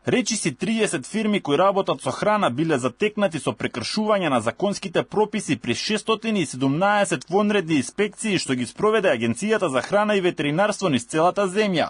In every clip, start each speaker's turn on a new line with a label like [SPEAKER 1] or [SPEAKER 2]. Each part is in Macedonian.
[SPEAKER 1] Речиси 30 фирми кои работат со храна биле затекнати со прекршување на законските прописи при 617 вонредни инспекции што ги спроведе Агенцијата за храна и ветеринарство низ целата земја.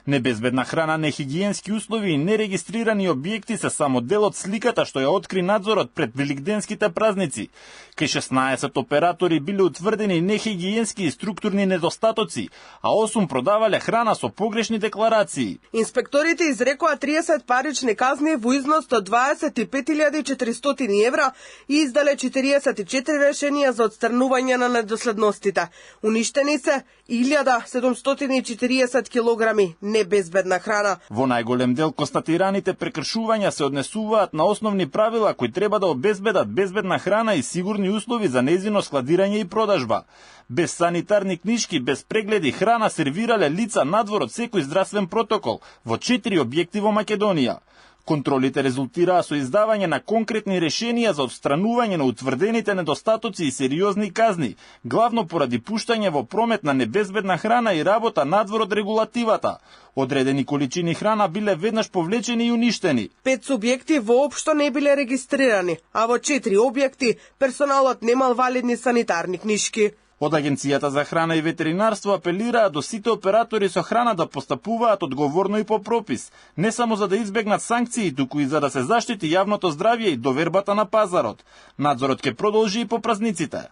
[SPEAKER 1] Небезбедна храна, нехигиенски услови и нерегистрирани објекти се само дел од сликата што ја откри надзорот пред великденските празници. Кај 16 оператори биле утврдени нехигиенски и структурни недостатоци, а 8 продавале храна со погрешни декларации.
[SPEAKER 2] Инспекторите изрекоа 30 парични казни во износ од 25.400 евра и издале 44 решенија за отстранување на недоследностите. Уништени се 1740 килограми небезбедна храна.
[SPEAKER 1] Во најголем дел констатираните прекршувања се однесуваат на основни правила кои треба да обезбедат безбедна храна и сигурни услови за нејзино складирање и продажба. Без санитарни книшки, без прегледи, храна сервирале лица надвор од секој здравствен протокол во 4 објекти во Македонија. Контролите резултираа со издавање на конкретни решенија за отстранување на утврдените недостатоци и сериозни казни, главно поради пуштање во промет на небезбедна храна и работа надвор од регулативата. Одредени количини храна биле веднаш повлечени и уништени.
[SPEAKER 2] 5 субјекти воопшто не биле регистрирани, а во 4 објекти персоналот немал валидни санитарни книшки.
[SPEAKER 1] Од Агенцијата за храна и ветеринарство апелираа до сите оператори со храна да постапуваат одговорно и по пропис, не само за да избегнат санкции, туку и за да се заштити јавното здравје и довербата на пазарот. Надзорот ќе продолжи и по празниците.